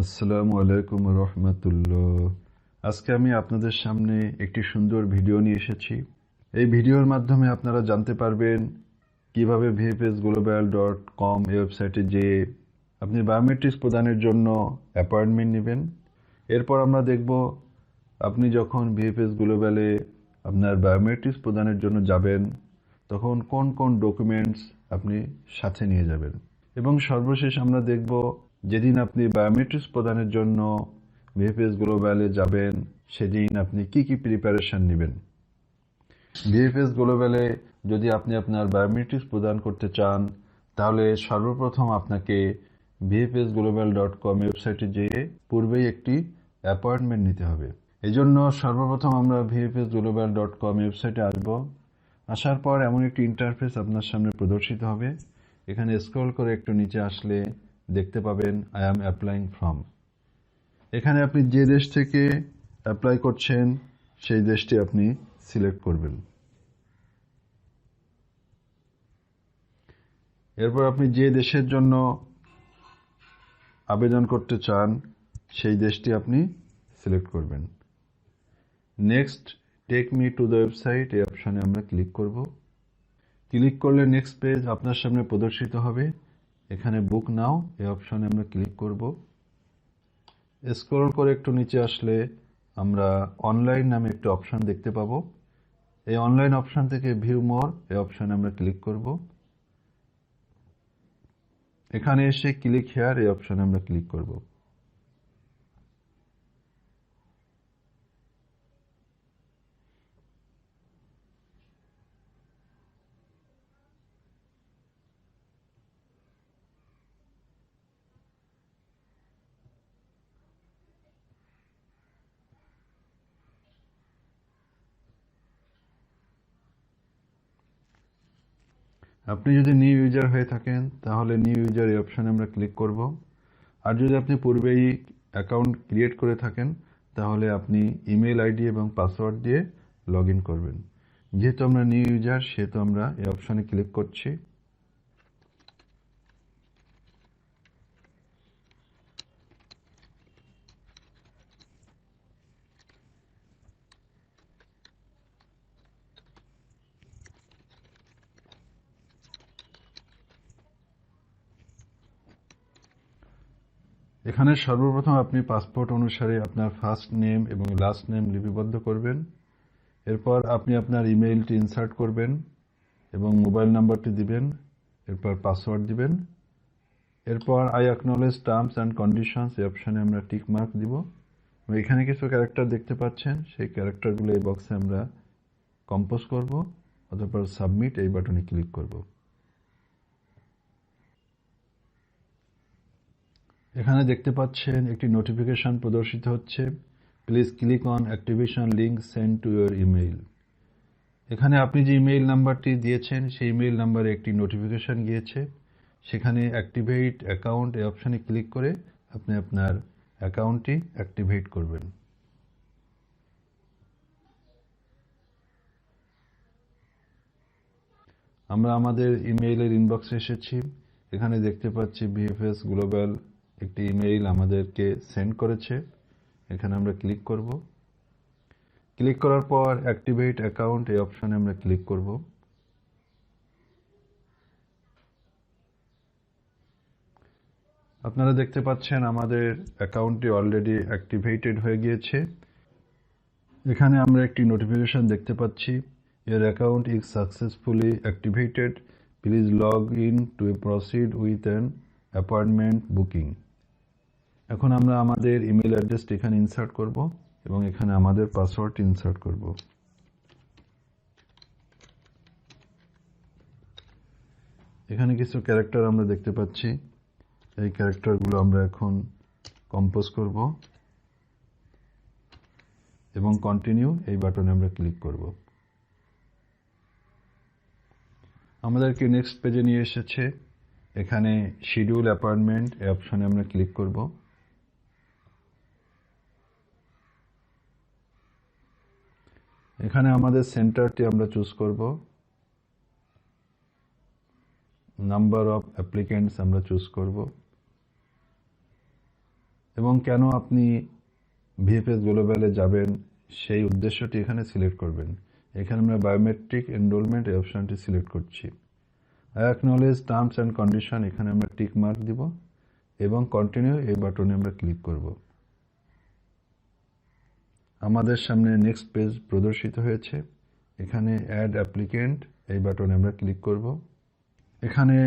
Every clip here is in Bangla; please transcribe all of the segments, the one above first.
আসসালামু আলাইকুম রহমতুল্লাহ। আজকে আমি আপনাদের সামনে একটি সুন্দর ভিডিও নিয়ে এসেছি। এই ভিডিওর মাধ্যমে আপনারা জানতে পারবেন কিভাবে vfsglobal.com এই ওয়েবসাইটে যেয়ে আপনি বায়োমেট্রিক্স প্রদানের জন্য অ্যাপয়েন্টমেন্ট নেবেন। এরপর আমরা দেখব আপনি যখন VFS গ্লোবালে আপনার বায়োমেট্রিক্স প্রদানের জন্য যাবেন তখন কোন কোন ডকুমেন্টস আপনি সাথে নিয়ে যাবেন, এবং সর্বশেষ আমরা দেখব যেদিন আপনি বায়োমেট্রিক্স প্রদানের জন্য VFS গ্লোবালে যাবেন সেদিন আপনি কি কি প্রিপারেশন নেবেন। VFS গ্লোবালে যদি আপনি আপনার বায়োমেট্রিক্স প্রদান করতে চান তাহলে সর্বপ্রথম আপনাকে vfsglobal.com ওয়েবসাইটে যেয়ে পূর্বেই একটি অ্যাপয়েন্টমেন্ট নিতে হবে। এজন্য সর্বপ্রথম আমরা vfsglobal.com ওয়েবসাইটে আসব। আসার পর এমন একটি ইন্টারফেস আপনার সামনে প্রদর্শিত হবে। এখানে স্ক্রল করে একটু নিচে আসলে দেখতে পাবেন আই অ্যাম অ্যাপ্লাইং ফ্রম। এখানে আপনি যে দেশ থেকে অ্যাপ্লাই করছেন সেই দেশটি আপনি সিলেক্ট করবেন। এরপর আপনি যে দেশের জন্য আবেদন করতে চান সেই দেশটি আপনি সিলেক্ট করবেন। Next take me to the website এই অপশানে আমরা ক্লিক করব। ক্লিক করলে নেক্সট পেজ আপনার সামনে প্রদর্শিত হবে। এখানে বুক নাও এই অপশানে আমরা ক্লিক করব। স্ক্রল করে একটু নিচে আসলে আমরা অনলাইন নামে একটি অপশান দেখতে পাবো। এই অনলাইন অপশান থেকে ভিউ মোর এই অপশানে আমরা ক্লিক করব। এখানে এসে ক্লিক হেয়ার এই অপশানে আমরা ক্লিক করব। আপনি যদি নিউ ইউজার হয়ে থাকেন তাহলে নিউ ইউজার এই অপশানে আমরা ক্লিক করব। আর যদি আপনি পূর্বেই অ্যাকাউন্ট ক্রিয়েট করে থাকেন তাহলে আপনি ইমেল আইডি এবং পাসওয়ার্ড দিয়ে লগ ইন করবেন। যেহেতু আমরা নিউ ইউজার সেহেতু আমরা এই অপশানে ক্লিক করছি। এখানে সর্বপ্রথম আপনি পাসপোর্ট অনুসারে আপনার ফার্স্ট নেম এবং লাস্ট নেম লিপিবদ্ধ করবেন। এরপর আপনি আপনার ইমেইলটি ইনসার্ট করবেন এবং মোবাইল নাম্বারটি দিবেন। এরপর পাসওয়ার্ড দিবেন। এরপর I acknowledge terms and conditions এই অপশানে আমরা টিক মার্ক দিব। এখানে কিছু ক্যারেক্টার দেখতে পাচ্ছেন, সেই ক্যারেক্টারগুলো এই বক্সে আমরা কম্পোজ করব। অতঃপর সাবমিট এই বাটনে ক্লিক করব। এখানে দেখতে পাচ্ছেন একটি নোটিফিকেশন প্রদর্শিত হচ্ছে, please click on activation link send to your email. এখানে আপনি যে ইমেইল নাম্বারটি দিয়েছেন সেই ইমেইল নাম্বারে একটি নোটিফিকেশন গিয়েছে। সেখানে অ্যাক্টিভেট অ্যাকাউন্ট এই অপশানে ক্লিক করে আপনি আপনার অ্যাকাউন্টটি অ্যাক্টিভেট করবেন। আমরা আমাদের ইমেইলের ইনবক্সে এসেছি। এখানে দেখতে পাচ্ছি VFS গ্লোবাল একটি ইমেইল আমাদেরকে সেন্ড করেছে। এখানে আমরা ক্লিক করব। ক্লিক করার পর অ্যাক্টিভেট অ্যাকাউন্ট এই অপশানে আমরা ক্লিক করব। আপনারা দেখতে পাচ্ছেন আমাদের অ্যাকাউন্টটি অলরেডি অ্যাক্টিভেটেড হয়ে গিয়েছে। এখানে আমরা একটি নোটিফিকেশন দেখতে পাচ্ছি, your account is successfully activated, please log in to proceed with an appointment booking। এখন আমরা আমাদের ইমেল অ্যাড্রেসটি এখানে ইনসার্ট করব এবং এখানে আমাদের পাসওয়ার্ড ইনসার্ট করব। এখানে কিছু ক্যারেক্টার আমরা দেখতে পাচ্ছি, এই ক্যারেক্টারগুলো আমরা এখন কম্পোজ করব এবং কন্টিনিউ এই বাটনে আমরা ক্লিক করব। আমাদেরকে নেক্সট পেজে নিয়ে এসেছে। এখানে শিডিউল অ্যাপয়েন্টমেন্ট এই অপশানে আমরা ক্লিক করব। এখানে আমাদের সেন্টারটি আমরা চুজ করব। নাম্বার অফ অ্যাপ্লিকেন্টস আমরা চুজ করব। এবং কেন আপনি ভিএফএস গ্লোবালে যাবেন সেই উদ্দেশ্যটি এখানে সিলেক্ট করবেন। এখানে আমরা বায়োমেট্রিক এনরোলমেন্ট এই অপশনটি সিলেক্ট করছি। I acknowledge terms and condition, এখানে আমরা টিক মার্ক দিব এবং কন্টিনিউ এই বাটনে আমরা ক্লিক করব। আমাদের সামনে নেক্সট পেজ প্রদর্শিত হয়েছে। এখানে অ্যাড অ্যাপ্লিকেন্ট এই বাটনে আমরা ক্লিক করব। এখানে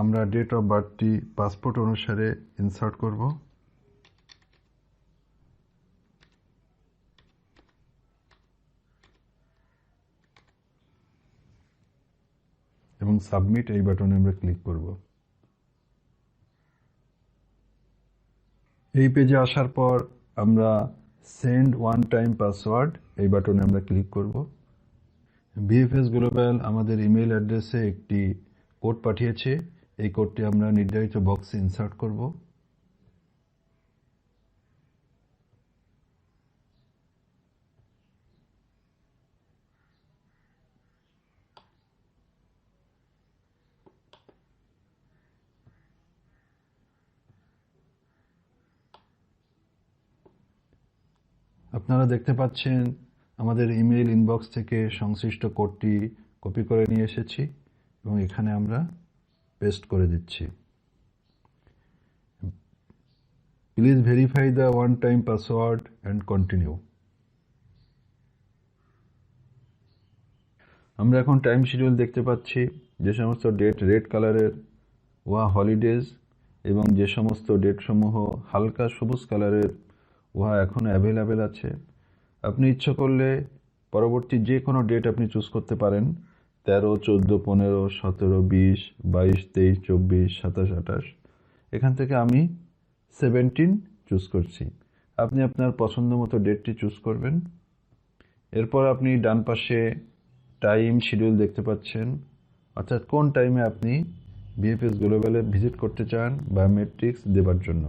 আমরা ডেট অফ বার্থটি পাসপোর্ট অনুসারে ইনসার্ট করব এবং সাবমিট এই বাটনে আমরা ক্লিক করব। এই পেজে আসার পর আমরা সেন্ড ওয়ান টাইম পাসওয়ার্ড এই বাটনে আমরা ক্লিক করব। ভিএফএস গ্লোবাল আমাদের ইমেল অ্যাড্রেসে একটি কোড পাঠিয়েছে। এই কোডটি আমরা নির্ধারিত বক্সে ইনসার্ট করব। আপনারা দেখতে পাচ্ছেন আমাদের ইমেইল ইনবক্স থেকে সংশ্লিষ্ট কোডটি কপি করে নিয়ে এসেছি এবং এখানে আমরা পেস্ট করে দিচ্ছি। Please verify the one time password and continue. আমরা এখন টাইম শিডিউল দেখতে পাচ্ছি। যে সমস্ত ডেট রেড কালারের উহা হলিডেজ এবং যে সমস্ত ডেটসমূহ হালকা সবুজ কালারের উহা এখন অ্যাভেলেবেল আছে। আপনি ইচ্ছা করলে পরবর্তী যে কোনো ডেট আপনি চুজ করতে পারেন। 13, 14, 15, 17, 20, 22, 23, 24, 27, 28। এখান থেকে আমি 17 চুজ করছি। আপনি আপনার পছন্দ মতো ডেটটি চুজ করবেন। এরপর আপনি ডান পাশে টাইম শিডিউল দেখতে পাচ্ছেন, অর্থাৎ কোন টাইমে আপনি ভিএফএস গ্লোবালে ভিজিট করতে চান বায়োমেট্রিক্স দেবার জন্য।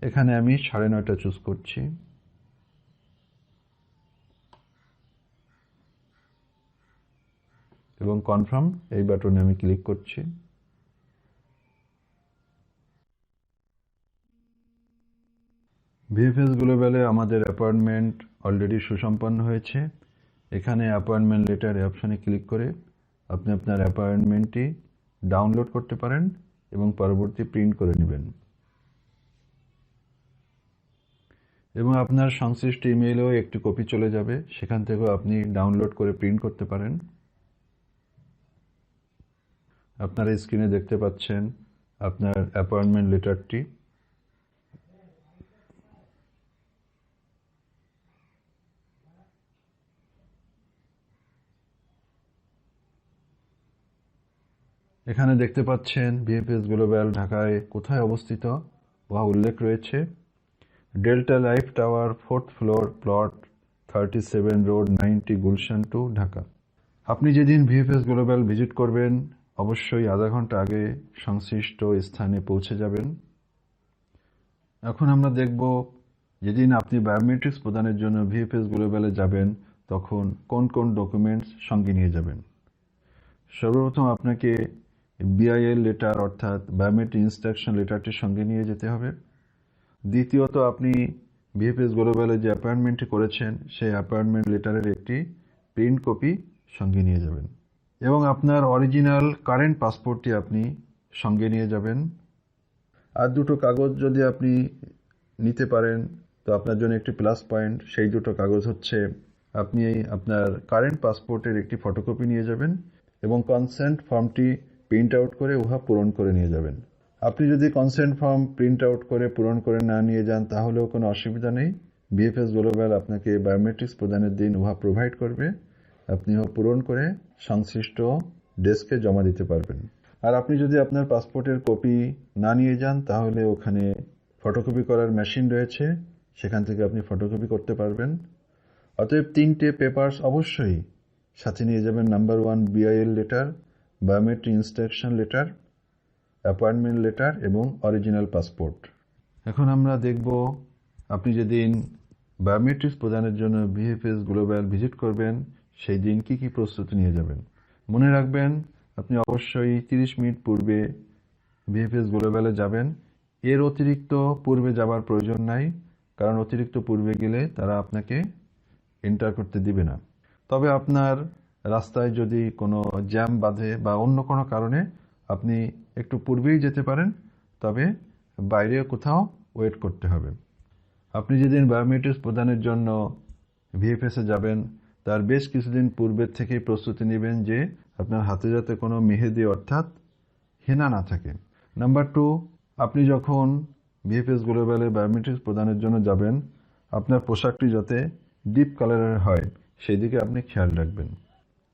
এখানে আমি 9:30 চুজ করছি এবং কনফার্ম এই বাটনে আমি ক্লিক করছি। ভিএফএস গ্লোবালে আমাদের অ্যাপয়েন্টমেন্ট অলরেডি সুসম্পন্ন হয়েছে। এখানে অ্যাপয়েন্টমেন্ট লেটার এই অপশনে ক্লিক করে আপনি আপনার অ্যাপয়েন্টমেন্টটি ডাউনলোড করতে পারেন এবং পরবর্তী প্রিন্ট করে নেবেন। এবং আপনার সংশ্লিষ্ট ইমেইলেও একটি কপি চলে যাবে, সেখান থেকেও আপনি ডাউনলোড করে প্রিন্ট করতে পারেন। আপনারা স্ক্রিনে দেখতে পাচ্ছেন আপনার অ্যাপয়েন্টমেন্ট লেটারটি। এখানে দেখতে পাচ্ছেন ভিএফএস গ্লোবাল ঢাকায় কোথায় অবস্থিত উহা উল্লেখ রয়েছে। Delta life tower, 4th floor, plot 37 road 90, Gulshan 2, Dhaka. আপনি যেদিন ভিএফএস গ্লোবাল ভিজিট করবেন অবশ্যই আধা ঘন্টা আগে সংশ্লিষ্ট স্থানে পৌঁছে যাবেন। এখন আমরা দেখব যেদিন আপনি বায়োমেট্রিক্স প্রদানের জন্য ভিএফএস গ্লোবালে যাবেন তখন কোন কোন ডকুমেন্টস সঙ্গে নিয়ে যাবেন। সর্বপ্রথম আপনাকে বিআইএল লেটার অর্থাৎ বায়োমেট্রিক ইনস্ট্রাকশন লেটারটির সঙ্গে নিয়ে যেতে হবে। দ্বিতীয়ত আপনি ভিএফএস গ্লোবালে যে অ্যাপয়েন্টমেন্টটি করেছেন সেই অ্যাপয়েন্টমেন্ট লেটারের একটি প্রিন্ট কপি সঙ্গে নিয়ে যাবেন এবং আপনার অরিজিনাল কারেন্ট পাসপোর্টটি আপনি সঙ্গে নিয়ে যাবেন। আর দুটো কাগজ যদি আপনি নিতে পারেন তো আপনার জন্য একটি প্লাস পয়েন্ট। সেই দুটো কাগজ হচ্ছে আপনি আপনার কারেন্ট পাসপোর্টের একটি ফটোকপি নিয়ে যাবেন এবং কনসেন্ট ফর্মটি প্রিন্ট আউট করে উহা পূরণ করে নিয়ে যাবেন। আপনি যদি কনসেন্ট ফর্ম প্রিন্ট আউট করে পূরণ করে না নিয়ে যান তাহলেও কোনো অসুবিধা নেই। ভিএফএস গ্লোবাল আপনাকে বায়োমেট্রিক্স প্রদানের দিন উহা প্রোভাইড করবে। আপনি উহা পূরণ করে সংশ্লিষ্ট ডেস্কে জমা দিতে পারবেন। আর আপনি যদি আপনার পাসপোর্টের কপি না নিয়ে যান তাহলে ওখানে ফটোকপি করার মেশিন রয়েছে, সেখান থেকে আপনি ফটোকপি করতে পারবেন। অতএব 3টে পেপারস অবশ্যই সাথে নিয়ে যাবেন। Number 1 BIL letter, biometric instruction letter, appointment letter এবং অরিজিনাল পাসপোর্ট। এখন আমরা দেখব আপনি যেদিন বায়োমেট্রিক্স প্রদানের জন্য ভিএফএস গ্লোবাল ভিজিট করবেন সেই দিন কি কি প্রস্তুতি নিয়ে যাবেন। মনে রাখবেন আপনি অবশ্যই 30 মিনিট পূর্বে ভিএফএস গ্লোবালে যাবেন এর অতিরিক্ত পূর্বে যাবার প্রয়োজন নাই, কারণ অতিরিক্ত পূর্বে গেলে তারা আপনাকে এন্টার করতে দিবে না। তবে আপনার রাস্তায় যদি কোনো জ্যাম বাঁধে বা অন্য কোনো কারণে আপনি একটু পূর্বেই যেতে পারেন, তবে বাইরে কোথাও ওয়েট করতে হবে। আপনি যেদিন বায়োমেট্রিক্স প্রদানের জন্য ভিএফএসে যাবেন তার বেশ কিছুদিন পূর্বের থেকেই প্রস্তুতি নেবেন যে আপনার হাতে যাতে কোনো মেহেদি অর্থাৎ হেনা না থাকে। নাম্বার 2, আপনি যখন ভিএফএস গ্লোবালে বায়োমেট্রিক্স প্রদানের জন্য যাবেন আপনার পোশাকটি যাতে ডিপ কালারের হয় সেই দিকে আপনি খেয়াল রাখবেন।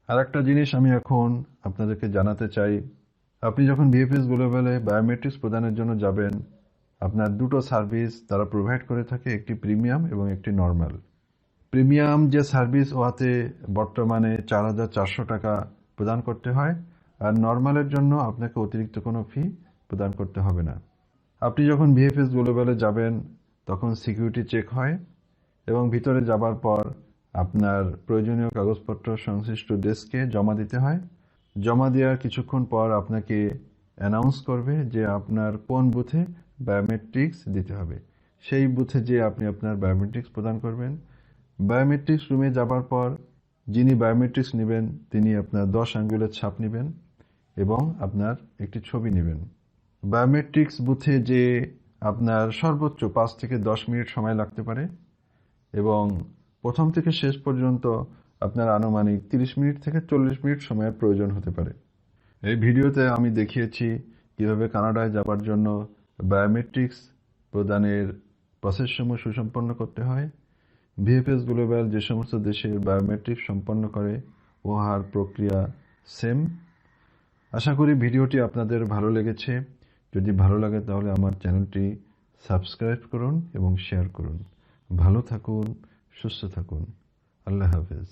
আর একটা জিনিস আমি এখন আপনাদেরকে জানাতে চাই, আপনি যখন ভিএফএস গ্লোবালে বায়োমেট্রিক্স প্রদানের জন্য যাবেন আপনার দুটো সার্ভিস তারা প্রোভাইড করে থাকে, একটি প্রিমিয়াম এবং একটি নর্মাল। প্রিমিয়াম যে সার্ভিস ওয়াতে বর্তমানে 4,400 টাকা প্রদান করতে হয়, আর নর্মালের জন্য আপনাকে অতিরিক্ত কোনো ফি প্রদান করতে হবে না। আপনি যখন ভিএফএস গ্লোবালে যাবেন তখন সিকিউরিটি চেক হয় এবং ভিতরে যাবার পর আপনার প্রয়োজনীয় কাগজপত্র সংশ্লিষ্ট ডেস্কে জমা দিতে হয়। জমা দেওয়ার কিছুক্ষণ পর আপনাকে অ্যানাউন্স করবে যে আপনার কোন বুথে বায়োমেট্রিক্স দিতে হবে। সেই বুথে যে আপনি আপনার বায়োমেট্রিক্স প্রদান করবেন। বায়োমেট্রিক্স রুমে যাবার পর যিনি বায়োমেট্রিক্স নেবেন তিনি আপনার 10 আঙ্গুলের ছাপ নেবেন এবং আপনার একটি ছবি নেবেন। বায়োমেট্রিক্স বুথে যে আপনার সর্বোচ্চ 5 থেকে 10 মিনিট সময় লাগতে পারে এবং প্রথম থেকে শেষ পর্যন্ত আপনার আনুমানিক 30 মিনিট থেকে 40 মিনিট সময়ের প্রয়োজন হতে পারে। এই ভিডিওতে আমি দেখিয়েছি কিভাবে কানাডায় যাবার জন্য বায়োমেট্রিক্স প্রদানের প্রসেসসমূহ সুসম্পন্ন করতে হয়। ভিএফএস গ্লোবাল যে সমস্ত দেশে বায়োমেট্রিক্স সম্পন্ন করে উহার প্রক্রিয়া সেম। আশা করি ভিডিওটি আপনাদের ভালো লেগেছে। যদি ভালো লাগে তাহলে আমার চ্যানেলটি সাবস্ক্রাইব করুন এবং শেয়ার করুন। ভালো থাকুন, সুস্থ থাকুন। আল্লাহ হাফেজ।